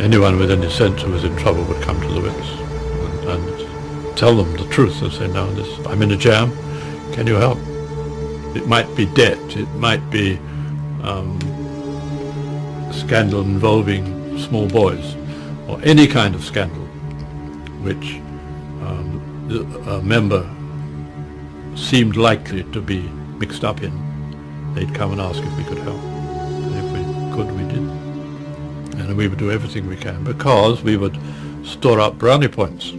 anyone with any sense who was in trouble would come to the whips and tell them the truth and say, no, I'm in a jam, can you help? It might be debt, it might be scandal involving small boys, or any kind of scandal which a member seemed likely to be mixed up in. They'd come and ask if we could help. And if we could, we did. And we would do everything we can, because we would store up brownie points.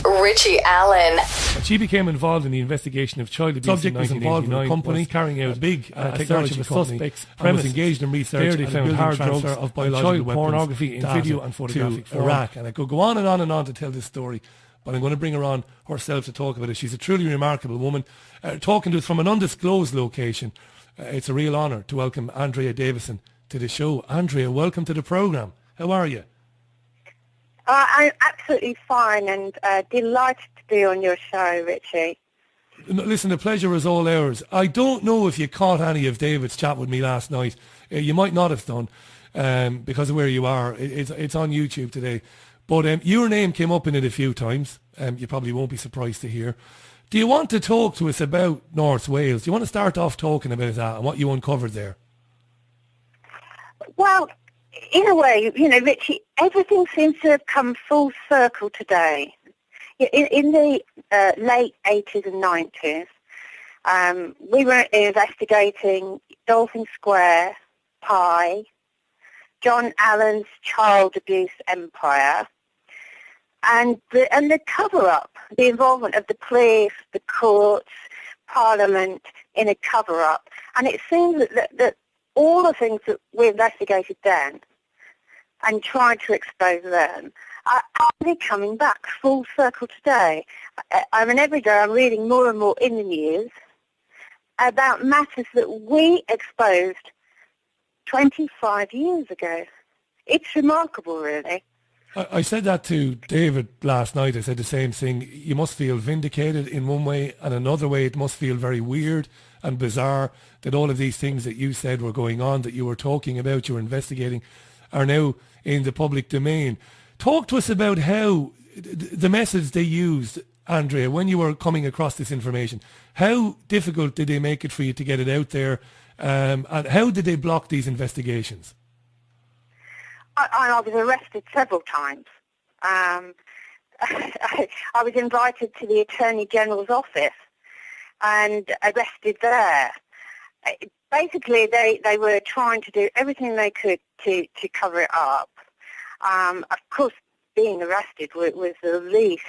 Richie Allen. She became involved in the investigation of child abuse. Subject was involved in a company carrying out a big technology of suspects and was engaged in research. There they found hard drugs of biological child pornography in video and photographic to Iraq. And I could go on and on and on to tell this story, but I'm going to bring her on herself to talk about it. She's a truly remarkable woman. Talking to us from an undisclosed location. It's a real honour to welcome Andrea Davison to the show. Andrea, welcome to the programme. How are you? I'm absolutely fine and delighted to be on your show, Richie. Listen, the pleasure is all ours. I don't know if you caught any of David's chat with me last night. You might not have done because of where you are. It's on YouTube today. But your name came up in it a few times. You probably won't be surprised to hear. Do you want to talk to us about North Wales? Do you want to start off talking about that and what you uncovered there? Well, in a way, Richie, everything seems to have come full circle today. In the late 80s and 90s, we were investigating Dolphin Square, Pie, John Allen's child abuse empire, and the cover-up, the involvement of the police, the courts, Parliament in a cover-up. And it seems that all the things that we investigated then and tried to expose then are actually coming back full circle today. I mean, every day I'm reading more and more in the news about matters that we exposed 25 years ago. It's remarkable, really. I said that to David last night. I said the same thing. You must feel vindicated in one way, and another way it must feel very weird and bizarre that all of these things that you said were going on, that you were talking about, you were investigating, are now in the public domain. Talk to us about how the methods they used, Andrea, when you were coming across this information. How difficult did they make it for you to get it out there, and how did they block these investigations? I was arrested several times. I was invited to the Attorney General's office and arrested there. Basically, they were trying to do everything they could to cover it up. Of course, being arrested was the least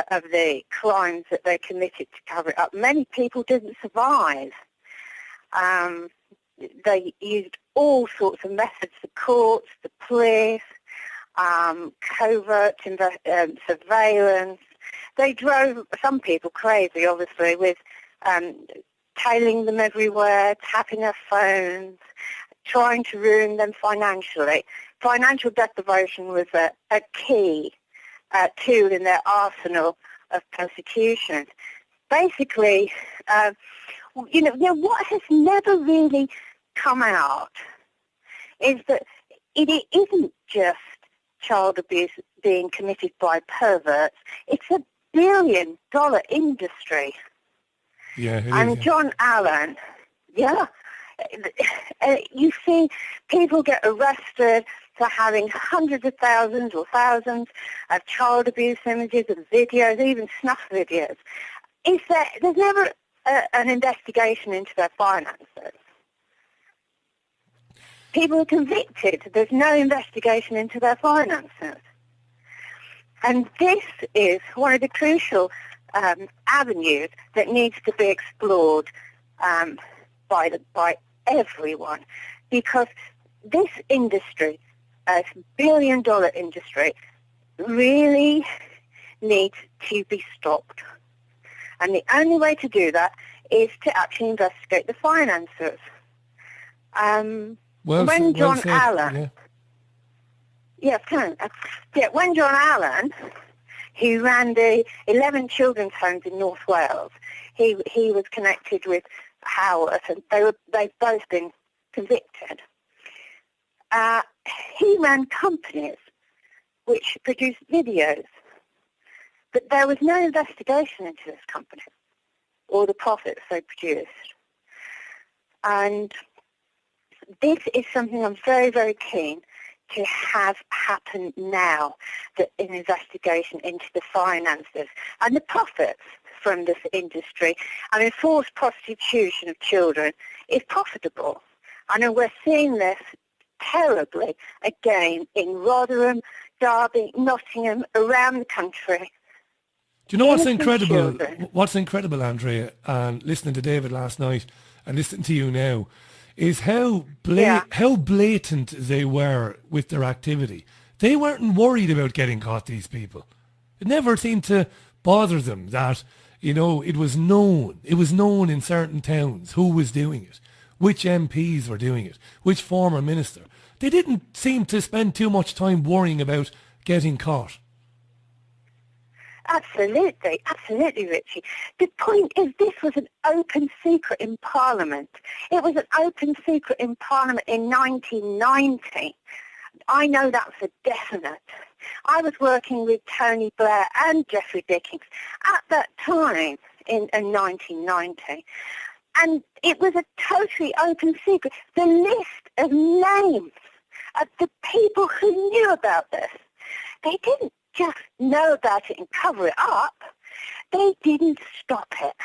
of the crimes that they committed to cover it up. Many people didn't survive. They used all sorts of methods, the courts, the police, covert surveillance. They drove some people crazy, obviously, with tailing them everywhere, tapping their phones, trying to ruin them financially. Financial deprivation was a key tool in their arsenal of persecution. Basically, what has never really come out is that it isn't just child abuse being committed by perverts. It's a billion-dollar industry. Yeah, and John Allen, you see people get arrested for having hundreds of thousands or thousands of child abuse images and videos, even snuff videos. There's never an investigation into their finances. People are convicted. There's no investigation into their finances. And this is one of the crucial avenues that needs to be explored by everyone. because this industry, a billion-dollar industry, really needs to be stopped. And the only way to do that is to actually investigate the financiers. When John Allen, when John Allen, who ran the 11 children's homes in North Wales, he was connected with Howard, and they've both been convicted. He ran companies which produced videos, but there was no investigation into this company or the profits they produced. And this is something I'm very, very keen to have happen now, that an investigation into the finances and the profits from this industry. I mean, forced prostitution of children is profitable. I know we're seeing this terribly again in Rotherham, Derby, Nottingham, around the country. Do you know what's incredible? Children. What's incredible, Andrea, and listening to David last night and listening to you now, is how blatant they were with their activity. They weren't worried about getting caught, these people. It never seemed to bother them that, it was known. It was known in certain towns who was doing it, which MPs were doing it, which former minister. They didn't seem to spend too much time worrying about getting caught. Absolutely, Richie. The point is, this was an open secret in Parliament. It was an open secret in Parliament in 1990. I know that for definite. I was working with Tony Blair and Geoffrey Dickens at that time in 1990. And it was a totally open secret. The list of names of the people who knew about this, they didn't just know about it and cover it up. They didn't stop it.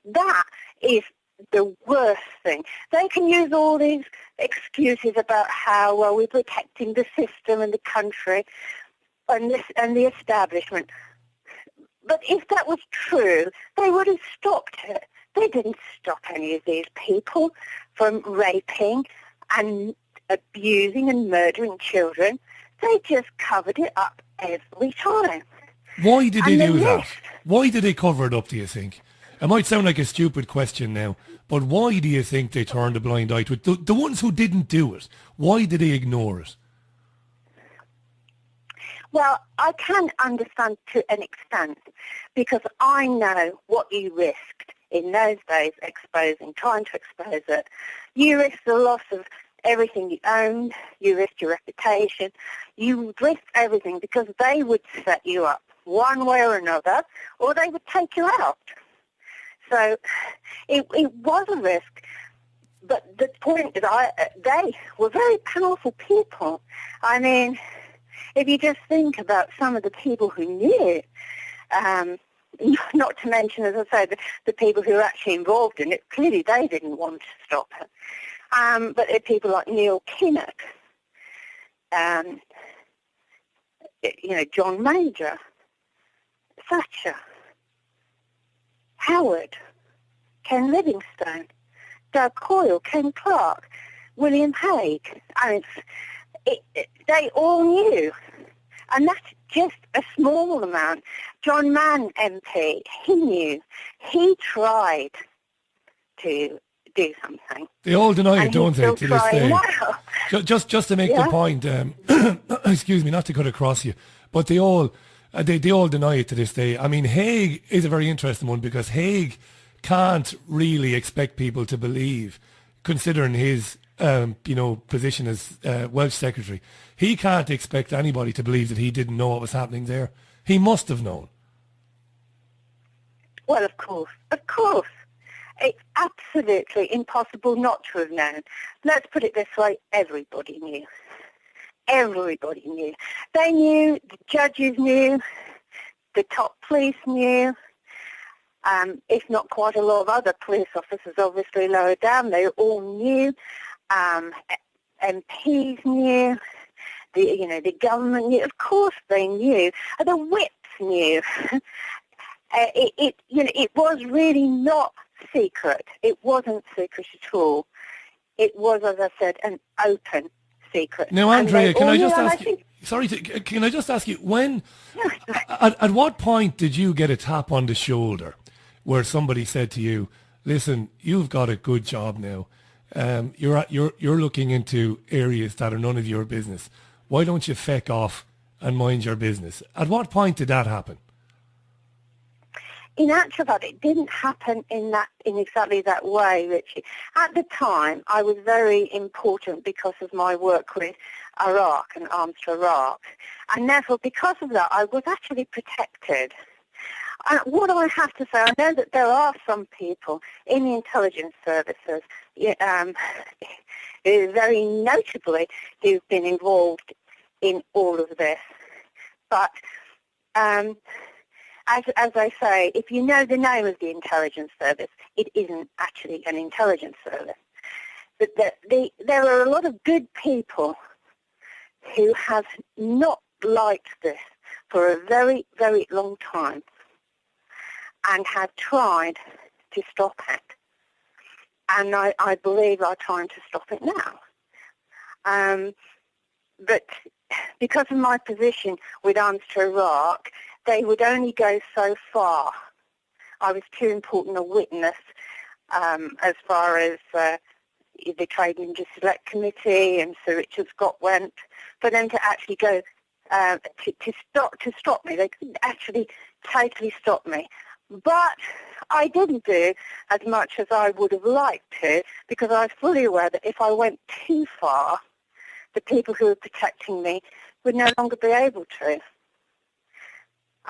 That is the worst thing. They can use all these excuses about how, well, we're protecting the system and the country and the establishment. But if that was true, they would have stopped it. They didn't stop any of these people from raping and abusing and murdering children. They just covered it up every time. Why did they do that? Why did they cover it up, do you think? It might sound like a stupid question now, but why do you think they turned a blind eye to it? The ones who didn't do it, why did they ignore it? Well, I can understand to an extent, because I know what you risked in those days trying to expose it. You risked the loss of everything you owned, you risked your reputation, you risked everything because they would set you up one way or another, or they would take you out. So it was a risk, but the point is they were very powerful people. I mean, if you just think about some of the people who knew, not to mention, as I say, the people who were actually involved in it, clearly they didn't want to stop it. But there are people like Neil Kinnock, John Major, Thatcher, Howard, Ken Livingstone, Doug Coyle, Ken Clark, William Hague. They all knew. And that's just a small amount. John Mann MP, he knew. He tried to do something. They all deny it, don't they, to this day? Wow. Just to make the point, excuse me, not to cut across you, but they all deny it to this day. I mean, Hague is a very interesting one, because Hague can't really expect people to believe, considering his position as Welsh Secretary. He can't expect anybody to believe that he didn't know what was happening there. He must have known. Well, of course. It's absolutely impossible not to have known. Let's put it this way, everybody knew. Everybody knew. They knew, the judges knew, the top police knew, if not quite a lot of other police officers obviously lower down, they all knew. MPs knew, the government knew, of course they knew, the whips knew. It was really not secret. It wasn't secret at all. it was, as I said, an open secret. Now, And Andrea, they can all I knew, just and ask I you? think- Sorry, can I just ask you at what point did you get a tap on the shoulder, where somebody said to you, "Listen, you've got a good job now. You're looking into areas that are none of your business. Why don't you feck off and mind your business?" At what point did that happen? In actual fact, it didn't happen in exactly that way, Richie. At the time, I was very important because of my work with Iraq and Arms to Iraq. And therefore, because of that, I was actually protected. And what I have to say, I know that there are some people in the intelligence services, very notably, who've been involved in all of this. But as I say, if you know the name of the intelligence service, it isn't actually an intelligence service. But there are a lot of good people who have not liked this for a very, very long time and have tried to stop it. And I believe are trying to stop it now. But because of my position with Arms to Iraq, they would only go so far. I was too important a witness as far as the Trade and Industry Select Committee and Sir Richard Scott went, for them to actually go to stop me. They couldn't actually totally stop me. But I didn't do as much as I would have liked to, because I was fully aware that if I went too far, the people who were protecting me would no longer be able to.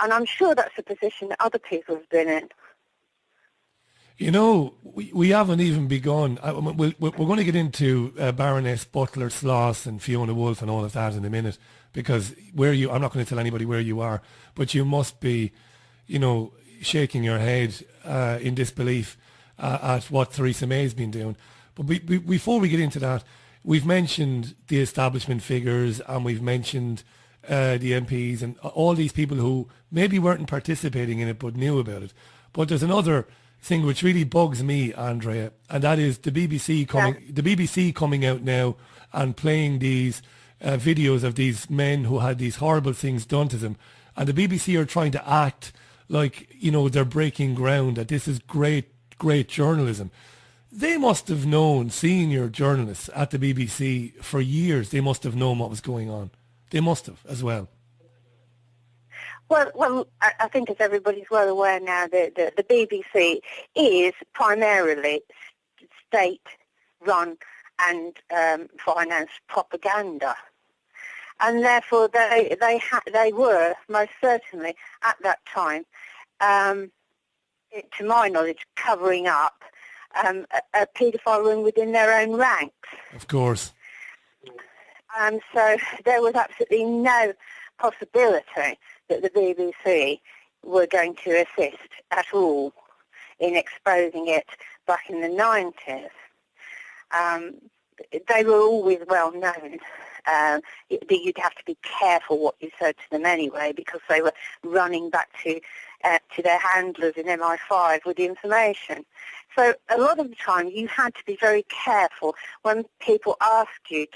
And I'm sure that's a position that other people have been in. You know, we haven't even begun. We're going to get into Baroness Butler Sloss and Fiona Woolf and all of that in a minute, because I'm not going to tell anybody where you are, but you must be, shaking your head in disbelief at what Theresa May's been doing. But before we get into that, we've mentioned the establishment figures, and we've mentioned the MPs and all these people who maybe weren't participating in it but knew about it. But there's another thing which really bugs me, Andrea, and that is the BBC coming out now and playing these videos of these men who had these horrible things done to them, and the BBC are trying to act like they're breaking ground, that this is great journalism. They must have known, senior journalists at the BBC for years, they must have known what was going on. They must have as well. Well, I think as everybody's well aware now, the BBC is primarily state-run and financed propaganda, and therefore they were most certainly at that time, to my knowledge, covering up a paedophile ring within their own ranks. Of course. So there was absolutely no possibility that the BBC were going to assist at all in exposing it back in the 90s. They were always well known. You'd have to be careful what you said to them anyway, because they were running back to their handlers in MI5 with the information. So a lot of the time you had to be very careful when people asked you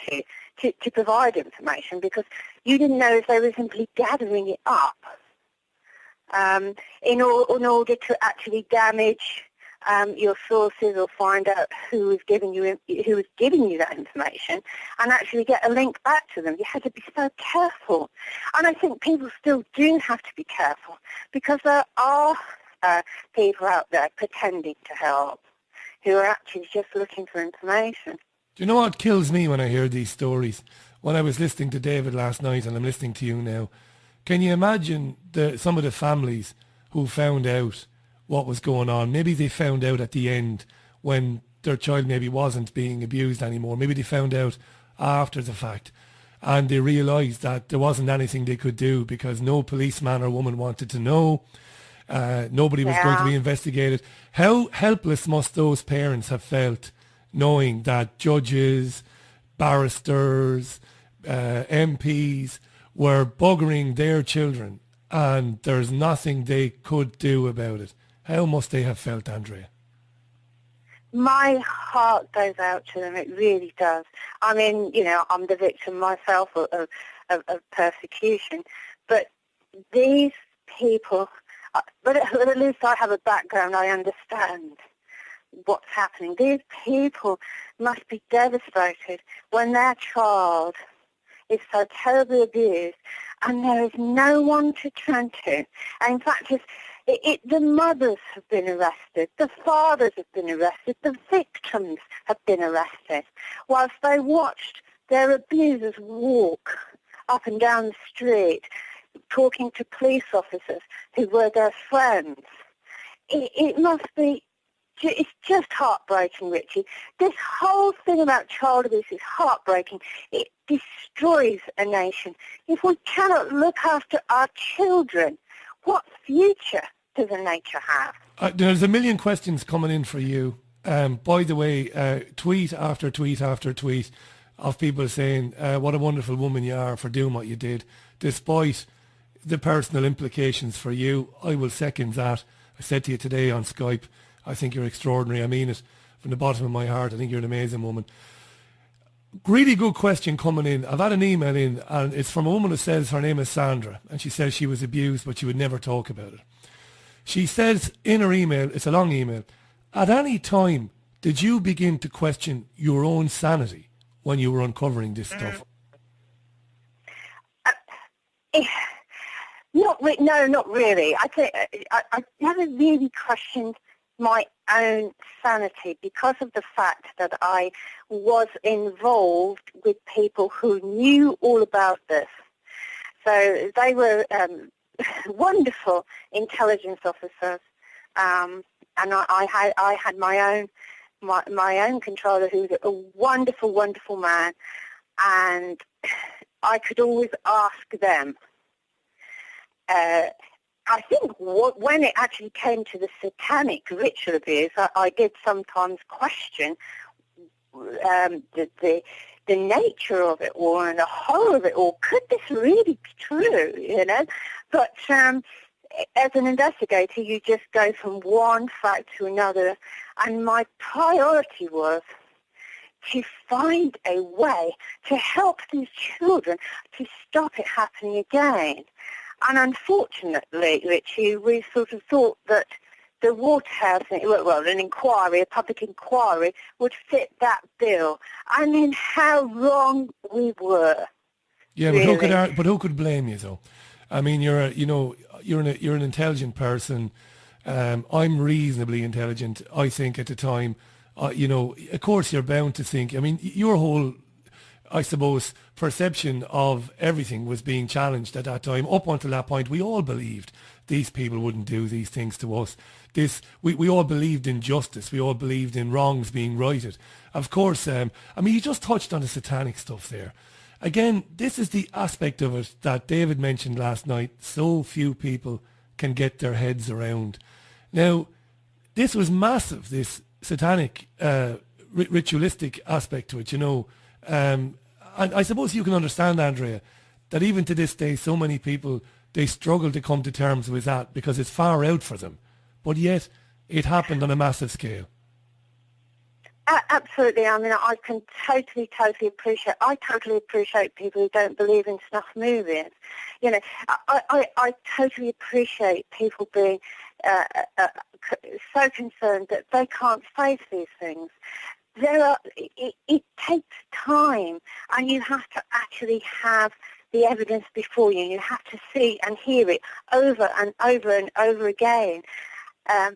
to provide information, because you didn't know if they were simply gathering it up in order to actually damage your sources, or find out who was giving you that information, and actually get a link back to them. You had to be so careful, and I think people still do have to be careful, because there are people out there pretending to help who are actually just looking for information. Do you know what kills me when I hear these stories? When I was listening to David last night, and I'm listening to you now, can you imagine some of the families who found out what was going on? Maybe they found out at the end when their child maybe wasn't being abused anymore. Maybe they found out after the fact, and they realised that there wasn't anything they could do because no policeman or woman wanted to know. Nobody was going to be investigated. How helpless must those parents have felt, knowing that judges, barristers, MPs were buggering their children and there's nothing they could do about it? How must they have felt, Andrea? my heart goes out to them. It really does. I mean, I'm the victim myself of persecution, but these people, but at least I have a background. I understand what's happening. These people must be devastated when their child is so terribly abused and there is no one to turn to. And in fact, the mothers have been arrested, the fathers have been arrested, the victims have been arrested, whilst they watched their abusers walk up and down the street, talking to police officers who were their friends. It must be, it's just heartbreaking, Richie. This whole thing about child abuse is heartbreaking. It destroys a nation. If we cannot look after our children, what future does a nation have? There's a million questions coming in for you. By the way, tweet after tweet after tweet of people saying, what a wonderful woman you are for doing what you did, despite the personal implications for you. I will second that. I said to you today on Skype, I think you're extraordinary. I mean it from the bottom of my heart. I think you're an amazing woman. Really good question coming in. I've had an email in, and it's from a woman who says her name is Sandra, and she says she was abused, but she would never talk about it. She says in her email, it's a long email, at any time did you begin to question your own sanity when you were uncovering this stuff? No, not really. I think I never really questioned my own sanity because of the fact that I was involved with people who knew all about this. So they were wonderful intelligence officers, and I had my own controller who was a wonderful, wonderful man, and I could always ask them. I think when it actually came to the satanic ritual abuse, I did sometimes question the nature of it all and the horror of it all. Could this really be true, But as an investigator, you just go from one fact to another, and my priority was to find a way to help these children to stop it happening again. And unfortunately, Richie, we sort of thought that the Waterhouse, an inquiry, a public inquiry, would fit that bill. I mean, how wrong we were. Yeah, really. but who could blame you though? I mean, you're an intelligent person. I'm reasonably intelligent. I think at the time, of course, you're bound to think. I mean, your whole, I suppose, perception of everything was being challenged at that time. Up until that point, we all believed these people wouldn't do these things to us. We all believed in justice. We all believed in wrongs being righted. Of course, I mean, you just touched on the satanic stuff there. Again, this is the aspect of it that David mentioned last night. So few people can get their heads around. Now, this was massive, this satanic, ritualistic aspect to it, And I suppose you can understand, Andrea, that even to this day, so many people, they struggle to come to terms with that because it's far out for them. But yet, it happened on a massive scale. Absolutely. I mean, I can totally appreciate people who don't believe in snuff movies. I totally appreciate people being so concerned that they can't face these things. It takes time, and you have to actually have the evidence before you. You have to see and hear it over and over and over again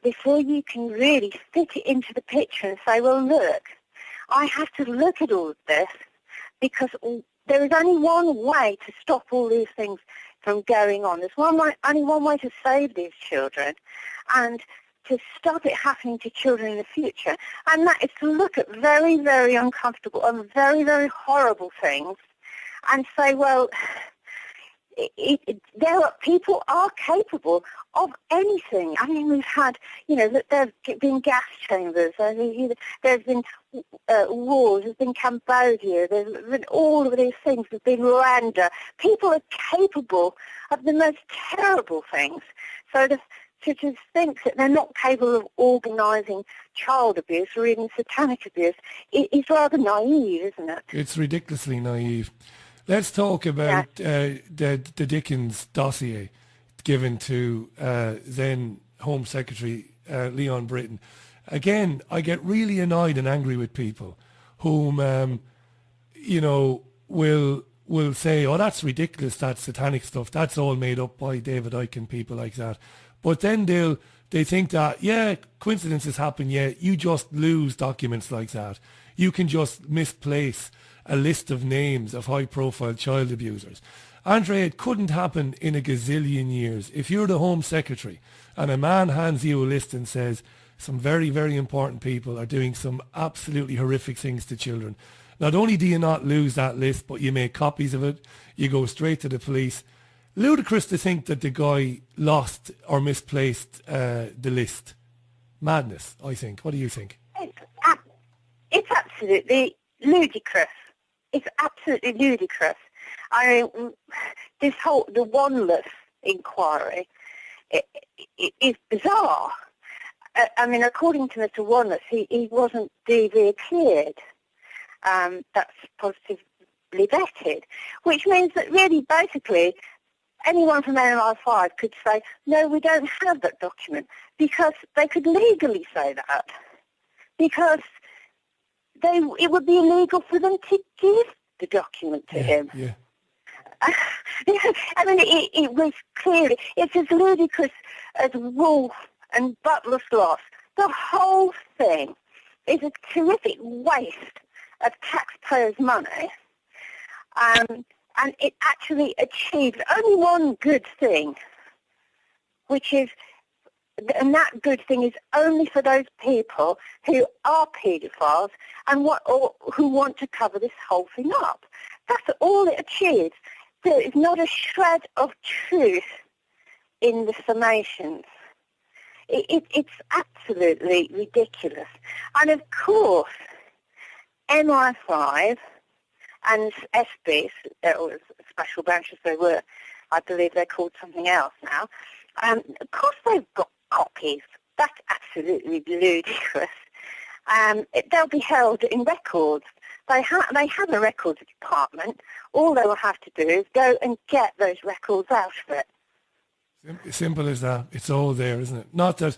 before you can really fit it into the picture and say, well, look, I have to look at all of this because there is only one way to stop all these things from going on. There's only one way to save these children and to stop it happening to children in the future, and that is to look at very, very uncomfortable and very, very horrible things and say, well, people are capable of anything. I mean, we've had, there have been gas chambers, there's been wars, there's been Cambodia, there's been all of these things, there's been Rwanda. People are capable of the most terrible things. So to just think that they're not capable of organising child abuse or even satanic abuse is rather naive, isn't it? It's ridiculously naive. Let's talk about the Dickens dossier given to then Home Secretary Leon Britton. Again, I get really annoyed and angry with people whom, will say, oh, that's ridiculous, that's satanic stuff, that's all made up by David Icke and people like that. But then they think that, yeah, coincidences happen, yeah, you just lose documents like that. You can just misplace a list of names of high-profile child abusers. Andrea, it couldn't happen in a gazillion years. If you're the Home Secretary and a man hands you a list and says, some very, very important people are doing some absolutely horrific things to children, not only do you not lose that list, but you make copies of it, you go straight to the police. Ludicrous to think that the guy lost or misplaced the list. Madness, I think. What do you think? It's absolutely ludicrous. It's absolutely ludicrous. I mean, the Wanless inquiry is bizarre. I mean, according to Mr. Wanless, he wasn't DV cleared. That's positively vetted, which means that really, basically, anyone from NMI5 could say, no, we don't have that document, because they could legally say that, because it would be illegal for them to give the document to him. Yeah. I mean, it was clearly, it's as ludicrous as Wolf and Butler's Loss. The whole thing is a terrific waste of taxpayers' money, and it actually achieves only one good thing, which is, and that good thing is only for those people who are paedophiles and who want to cover this whole thing up. That's all it achieves. There is not a shred of truth in the summations. It's absolutely ridiculous. And of course, MI5 and SB, or special branches they were, I believe they're called something else now, of course they've got copies. That's absolutely ludicrous. They'll be held in records. They have a records department. All they will have to do is go and get those records out of it. Simple as that. It's all there, isn't it? Not that,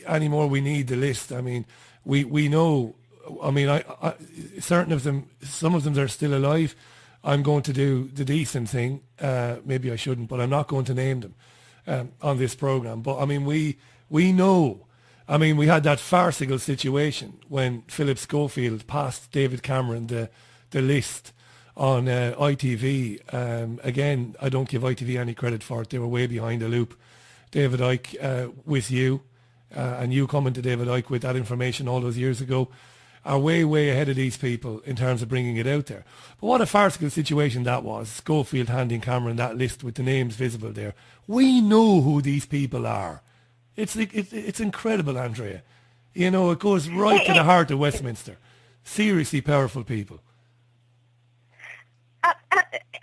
anymore we need the list. I mean, we know, I mean, I certain of them, some of them are still alive. I'm going to do the decent thing. Maybe I shouldn't, but I'm not going to name them on this program. But I mean, we know. I mean, we had that farcical situation when Philip Schofield passed David Cameron the list on ITV. Again, I don't give ITV any credit for it. They were way behind the loop. David Icke with you, and you coming to David Icke with that information all those years ago, are way, way ahead of these people in terms of bringing it out there. But what a farcical situation that was. Schofield handing Cameron that list with the names visible there. We know who these people are. It's incredible, Andrea. You know, it goes right to the heart of Westminster. Seriously powerful people.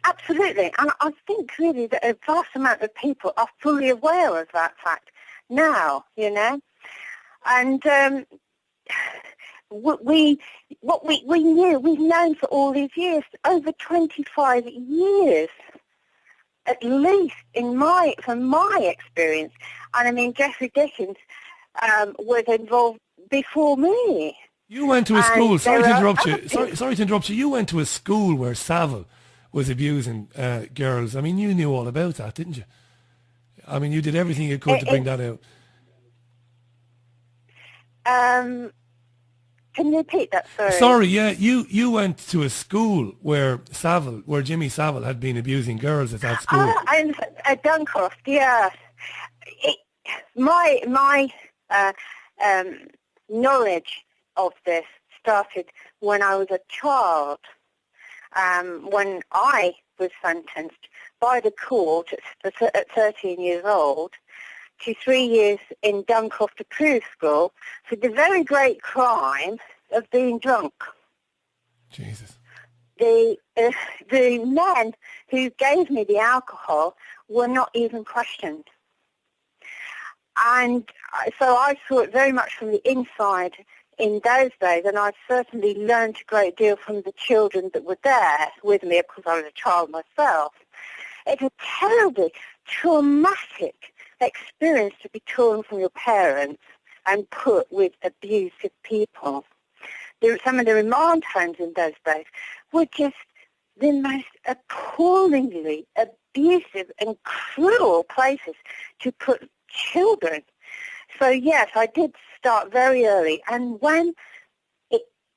Absolutely. And I think really that a vast amount of people are fully aware of that fact now, you know. And what we knew, we've known for all these years, over 25 years, at least from my experience. And I mean, Jeffrey Dickens was involved before me. You went to a school, sorry to interrupt you. You went to a school where Savile was abusing girls. I mean, you knew all about that, didn't you? I mean, you did everything you could to bring that out. Can you repeat that? Sorry, yeah, you went to a school where Jimmy Savile had been abusing girls at that school. And at Duncroft, yeah. My knowledge of this started when I was a child, when I was sentenced by the court at 13 years old to 3 years in Duncroft Approved School for the very great crime of being drunk. Jesus. The men who gave me the alcohol were not even questioned. And so I saw it very much from the inside in those days, and I certainly learned a great deal from the children that were there with me, because I was a child myself. It's a terribly traumatic experience to be torn from your parents and put with abusive people. Some of the remand homes in those days were just the most appallingly abusive and cruel places to put children. So yes, I did start very early, and when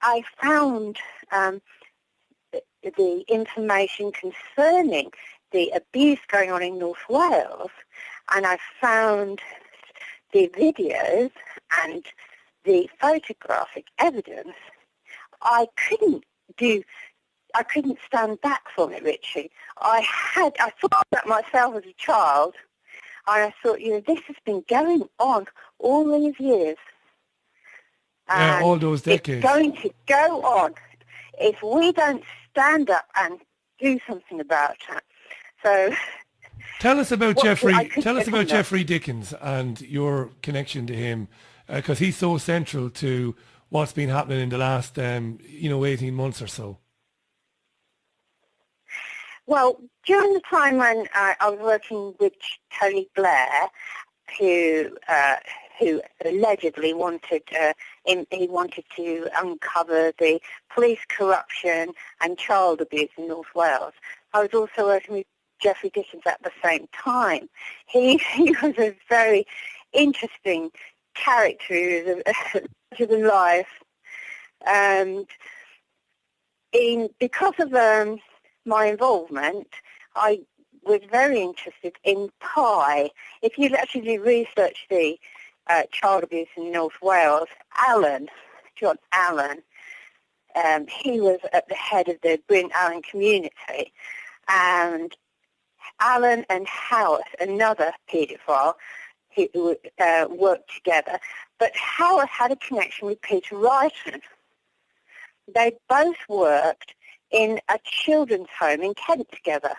I found the information concerning the abuse going on in North Wales, and I found the videos and the photographic evidence, I couldn't stand back from it, Richie. I thought about myself as a child, and I thought, this has been going on all these years. Yeah, And all those decades. it's going to go on if we don't stand up and do something about it. So Tell us about I Jeffrey Dickens and your connection to him, because he's so central to what's been happening in the last 18 months or so. Well, during the time when I was working with Tony Blair, who allegedly wanted to uncover the police corruption and child abuse in North Wales, I was also working with Jeffrey Dickens at the same time. He was a very interesting character. He was a larger than life, and because of my involvement, I was very interested in Pi. If you actually research the child abuse in North Wales, John Allen, he was at the head of the Bryn Allen community, and Allen and Howard, another paedophile, who worked together, but Howard had a connection with Peter Wrighton. They both worked in a children's home in Kent together.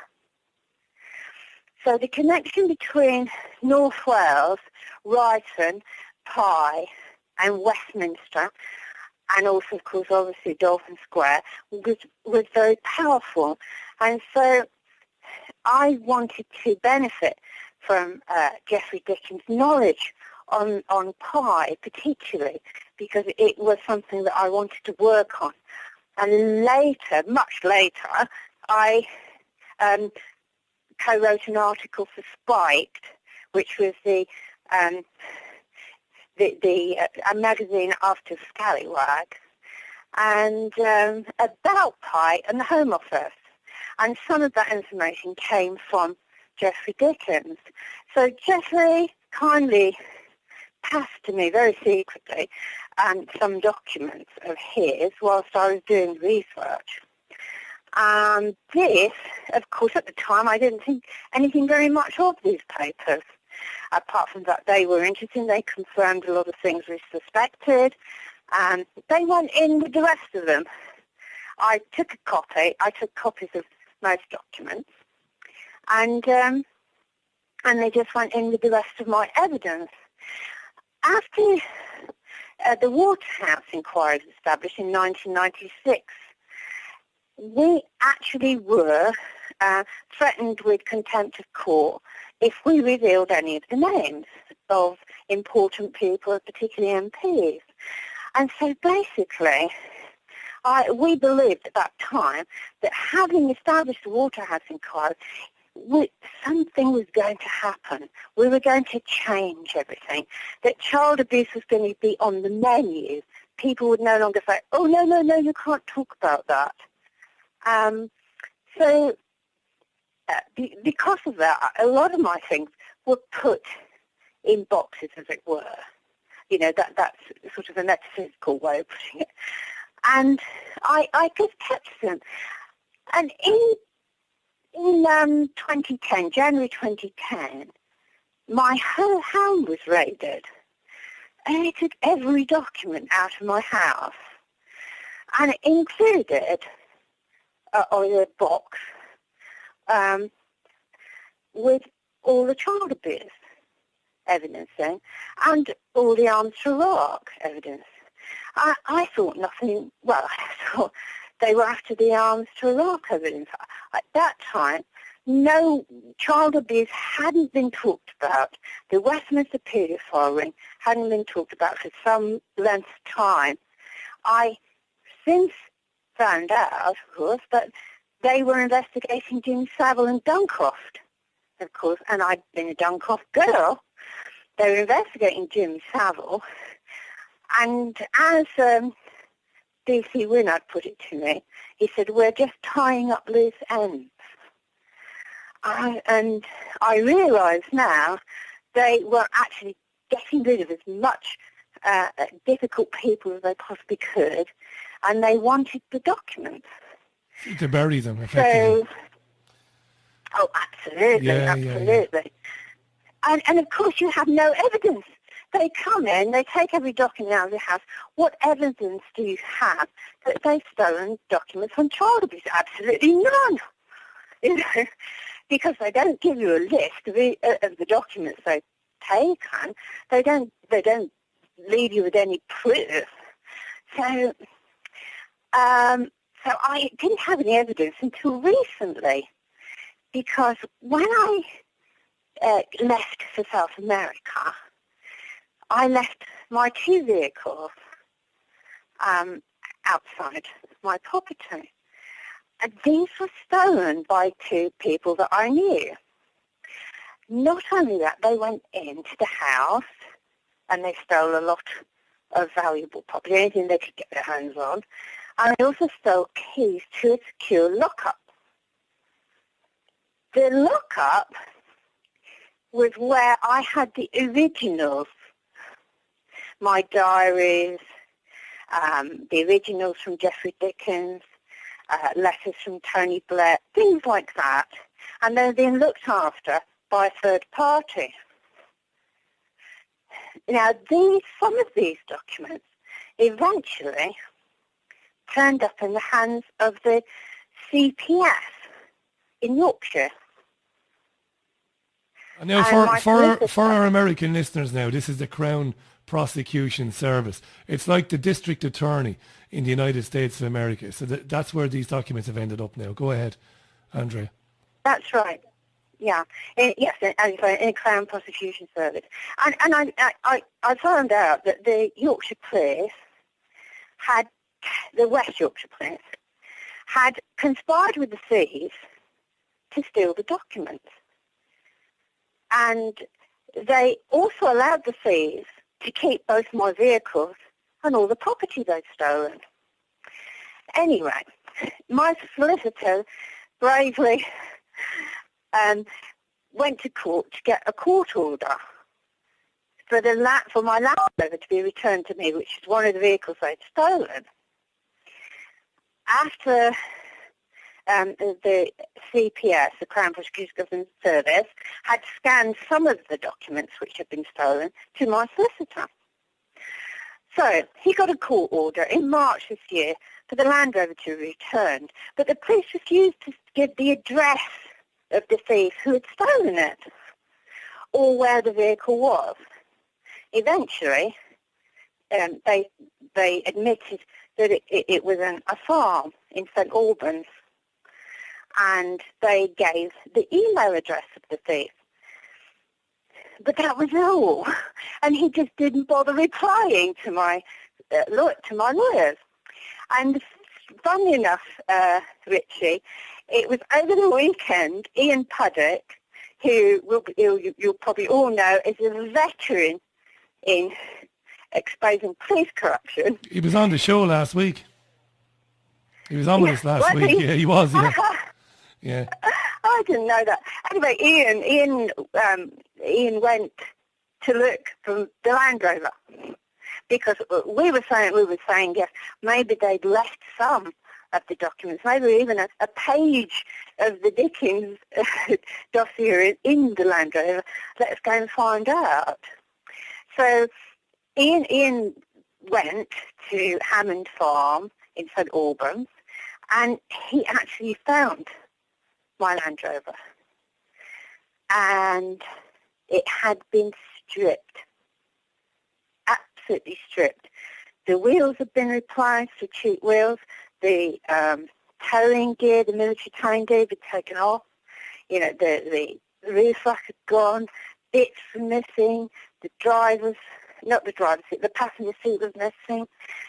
So the connection between North Wales, Wrighton, Pi, and Westminster, and also, of course, obviously Dolphin Square, was very powerful. And so I wanted to benefit from Jeffrey Dickens' knowledge on Pi, particularly, because it was something that I wanted to work on. And later, much later, I co-wrote an article for Spiked, which was a magazine after Scallywag, and about Pi and the Home Office. And some of that information came from Jeffrey Dickens. So Jeffrey kindly passed to me very secretly some documents of his whilst I was doing research. This, of course, at the time, I didn't think anything very much of these papers. Apart from that, they were interesting. They confirmed a lot of things we suspected. They went in with the rest of them. I took copies of most documents, and they just went in with the rest of my evidence. After the Waterhouse inquiry was established in 1996, we actually were threatened with contempt of court if we revealed any of the names of important people, particularly MPs. And so basically, we believed at that time that having established the Waterhouse inquiry, something was going to happen. We were going to change everything. That child abuse was going to be on the menu. People would no longer say, oh, no, you can't talk about that. Because of that, a lot of my things were put in boxes, as it were. That's sort of a metaphysical way of putting it. And I just kept them. And in 2010, January 2010, my whole home was raided. And they took every document out of my house. And it included a box with all the child abuse. evidence then, and all the arms to Iraq evidence. I thought nothing, well, I thought they were after the arms to Iraq evidence. At that time, no, child abuse hadn't been talked about. The Westminster period following hadn't been talked about for some length of time. I since found out, of course, that they were investigating Jim Savile and Duncroft, of course, and I'd been a Duncroft girl. They were investigating Jim Savile, and as D.C. Winnard put it to me, he said, we're just tying up loose ends. And I realise now they were actually getting rid of as much difficult people as they possibly could, and they wanted the documents. To bury them, effectively. So, oh, absolutely, absolutely. Yeah. And of course you have no evidence. They come in, they take every document out of the house. What evidence do you have that they've stolen documents from child abuse? Absolutely none. You know, because they don't give you a list of the documents they've taken. They don't leave you with any proof. So I didn't have any evidence until recently, because when I left for South America, I left my 2 vehicles outside my property. And these were stolen by 2 people that I knew. Not only that, they went into the house and they stole a lot of valuable property, anything they could get their hands on. And they also stole keys to a secure lockup. The lockup was where I had the originals, my diaries, the originals from Jeffrey Dickens, letters from Tony Blair, things like that. And they're being looked after by a third party. Now, some of these documents eventually turned up in the hands of the CPS in Yorkshire. Now, for our American listeners now, this is the Crown Prosecution Service. It's like the district attorney in the United States of America. So that's where these documents have ended up now. Go ahead, Andrea. That's right. Yeah. Yes, in the Crown Prosecution Service. And I found out that the Yorkshire Police the West Yorkshire Police had conspired with the thieves to steal the documents. And they also allowed the thieves to keep both my vehicles and all the property they'd stolen. Anyway, my solicitor bravely went to court to get a court order for my Land Rover to be returned to me, which is one of the vehicles they'd stolen. After the CPS, the Crown Prosecution Service, had scanned some of the documents which had been stolen to my solicitor. So he got a court order in March this year for the Land Rover to be returned, but the police refused to give the address of the thief who had stolen it or where the vehicle was. Eventually, they admitted that it was a farm in St Albans, and they gave the email address of the thief. But that was all, and he just didn't bother replying to my lawyers. And funny enough, Richie, it was over the weekend, Ian Puddock, who you'll probably all know is a veteran in exposing police corruption. He was on the show last week. He was on with us last week. Yeah, he was. Yeah. Yeah. I didn't know that. Anyway, Ian went to look for the Land Rover because we were saying yes, maybe they'd left some of the documents, maybe even a page of the Dickens dossier in the Land Rover. Let's go and find out. So Ian went to Hammond Farm in St Albans, and he actually found my Land Rover. And it had been stripped, absolutely stripped. The wheels have been replaced with cheap wheels. The towing gear, the military towing gear, had been taken off. You know, the roof rack had gone. Bits were missing. The passenger seat was missing.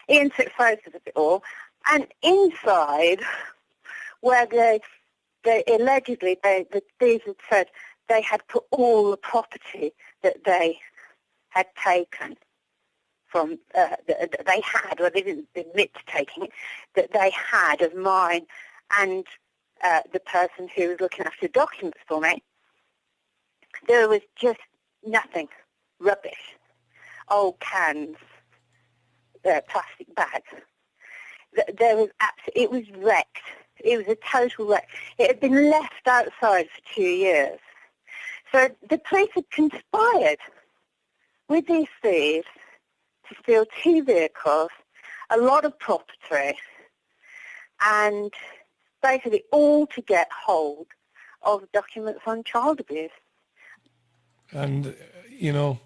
Ian took photos of it all. And inside, where they allegedly, the thieves had said they had put all the property that they had taken from, that they had, or they didn't admit to taking it, that they had of mine and the person who was looking after the documents for me. There was just nothing. Rubbish. Old cans, plastic bags. There was it was wrecked. It was a total wreck. It had been left outside for 2 years. So the police had conspired with these thieves to steal 2 vehicles, a lot of property, and basically all to get hold of documents on child abuse. And, you know,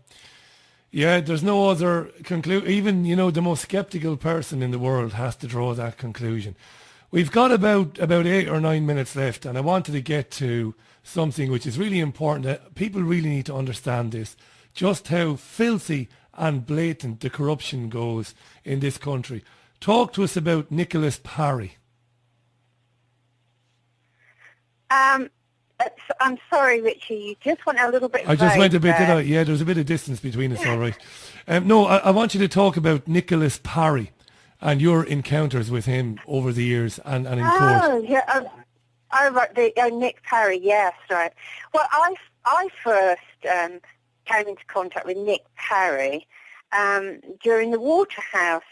yeah, there's no other conclusion. Even, you know, the most skeptical person in the world has to draw that conclusion. We've got about 8 or 9 minutes left, and I wanted to get to something which is really important. That people really need to understand this, just how filthy and blatant the corruption goes in this country. Talk to us about Nicholas Parry. I'm sorry, Richie, you just went a little bit I just went a bit, there. did I? Yeah, there's a bit of distance between us, all right. No, I want you to talk about Nicholas Parry and your encounters with him over the years and in court. Oh, yeah. Nick Parry, yes, right. Well, I first came into contact with Nick Parry during the Waterhouse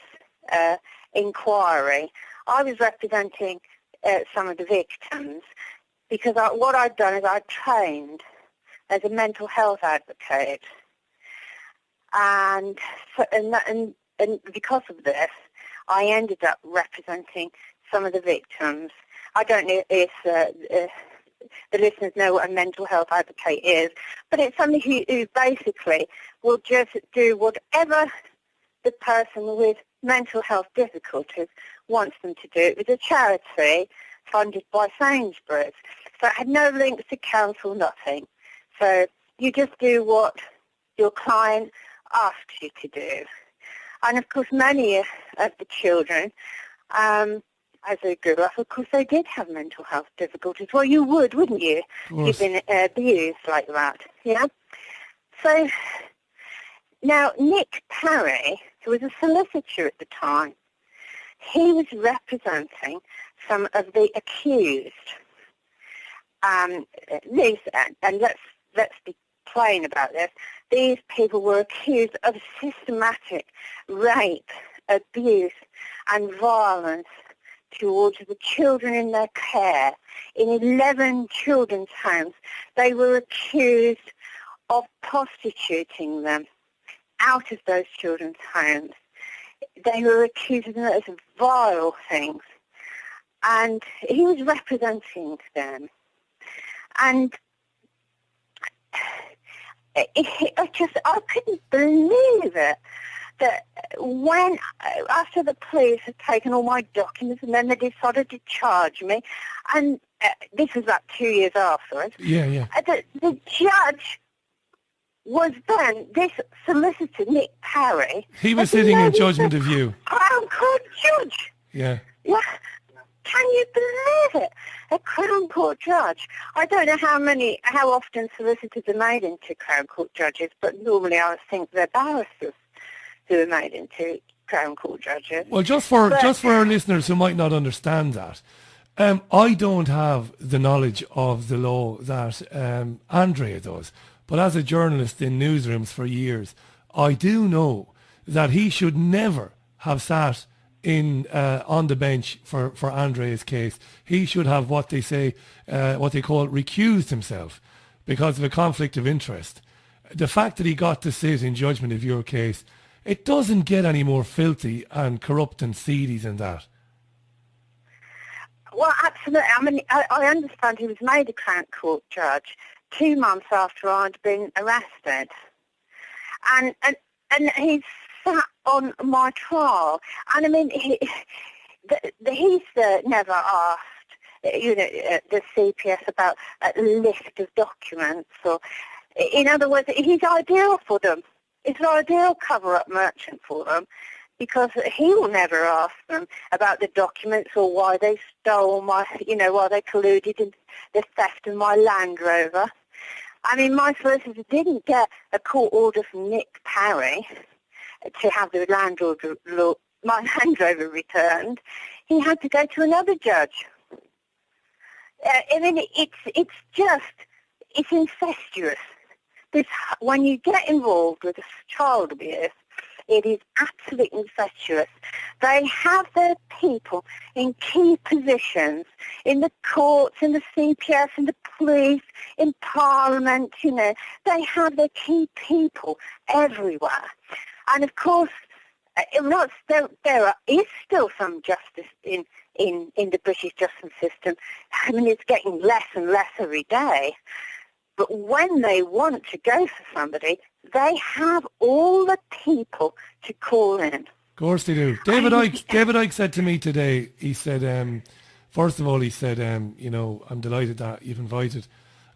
inquiry. I was representing some of the victims because what I'd done is I'd trained as a mental health advocate, and because of this, I ended up representing some of the victims. I don't know if the listeners know what a mental health advocate is, but it's somebody who basically will just do whatever the person with mental health difficulties wants them to do. It was a charity funded by Sainsbury's, so it had no links to council, nothing. So you just do what your client asks you to do. And of course, many of the children, as they grew up, of course, they did have mental health difficulties. Well, you would, wouldn't you? You've been abused like that, yeah? So now Nick Parry, who was a solicitor at the time, he was representing some of the accused. And let's be plain about this. These people were accused of systematic rape, abuse, and violence towards the children in their care. In 11 children's homes, they were accused of prostituting them out of those children's homes. They were accused of those vile things. And he was representing them. And I couldn't believe it, that when, after the police had taken all my documents and then they decided to charge me, and this was about 2 years afterwards, the judge was then, this solicitor, Nick Parry. He was sitting in judgment of you. Crown Court judge. Yeah. Yeah. Can you believe it? A Crown Court judge. I don't know how often solicitors are made into Crown Court judges, but normally I think they're barristers who are made into Crown Court judges. Well, just for our listeners who might not understand that, I don't have the knowledge of the law that Andrea does, but as a journalist in newsrooms for years, I do know that he should never have sat on the bench for Andrea's case. He should have what they call recused himself because of a conflict of interest. The fact that he got to sit in judgment of your case, it doesn't get any more filthy and corrupt and seedy than that. Well, absolutely. I mean, I understand he was made a Crown Court judge 2 months after I'd been arrested. and he sat on my trial. And I mean, he's never asked, the CPS about a list of documents, or, in other words, he's ideal for them. It's an ideal cover-up merchant for them, because he will never ask them about the documents or why they stole why they colluded in the theft of my Land Rover. I mean, my solicitor didn't get a court order from Nick Parry to have my Land Rover returned. He had to go to another judge. I mean, it's incestuous. When you get involved with child abuse, it is absolutely incestuous. They have their people in key positions in the courts, in the CPS, in the police, in Parliament, They have their key people everywhere. And of course, there is still some justice in the British justice system. I mean, it's getting less and less every day. But when they want to go for somebody, they have all the people to call in. Of course they do. David Icke said to me today, he said, first of all, he said, I'm delighted that you've invited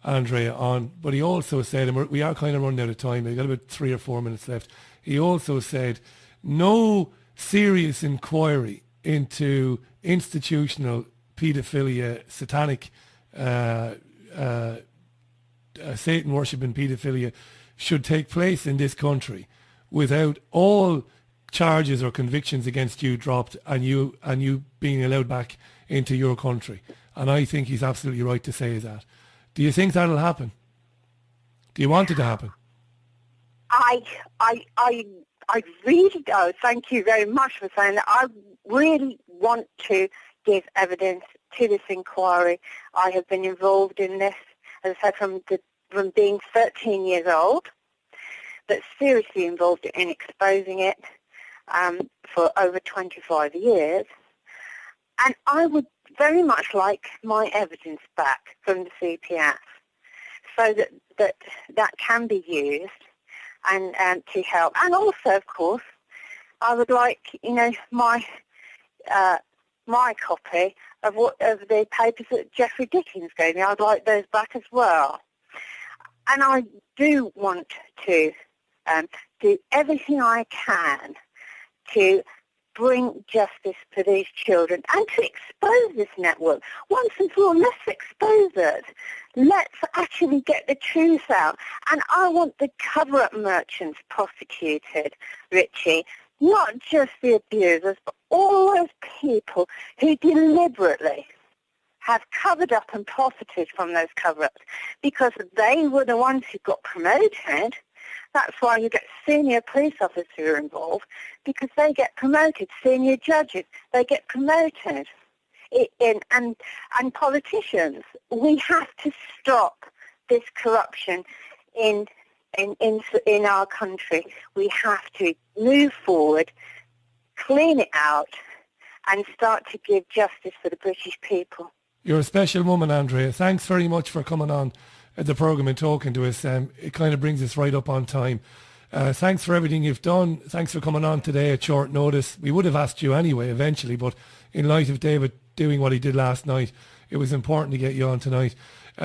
Andrea on. But he also said, and we are kind of running out of time, we've got about 3 or 4 minutes left. He also said, no serious inquiry into institutional paedophilia, satanic Satan worship and paedophilia should take place in this country without all charges or convictions against you dropped and you being allowed back into your country. And I think he's absolutely right to say that. Do you think that'll happen? Do you want it to happen? I really do. Thank you very much for saying that. I really want to give evidence to this inquiry. I have been involved in this, as I said, from being 13 years old, but seriously involved in exposing it for over 25 years. And I would very much like my evidence back from the CPS so that can be used and to help. And also, of course, I would like, my copy of the papers that Jeffrey Dickens gave me. I'd like those back as well. And I do want to do everything I can to bring justice for these children and to expose this network. Once and for all, let's expose it. Let's actually get the truth out. And I want the cover-up merchants prosecuted, Richie, not just the abusers, but all those people who deliberately have covered up and profited from those cover-ups, because they were the ones who got promoted. That's why you get senior police officers who are involved, because they get promoted. Senior judges, they get promoted. And politicians, we have to stop this corruption in our country. We have to move forward, clean it out, and start to give justice for the British people. You're a special woman, Andrea. Thanks very much for coming on the programme and talking to us. It kind of brings us right up on time. Thanks for everything you've done. Thanks for coming on today at short notice. We would have asked you anyway eventually, but in light of David doing what he did last night, it was important to get you on tonight.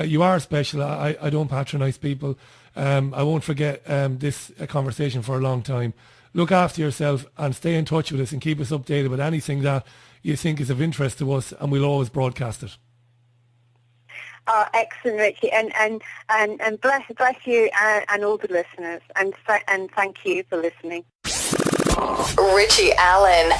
You are special. I don't patronise people. I won't forget this conversation for a long time. Look after yourself and stay in touch with us and keep us updated with anything that you think is of interest to us, and we'll always broadcast it. Excellent, Richie, and bless you and all the listeners, and thank you for listening. Richie Allen.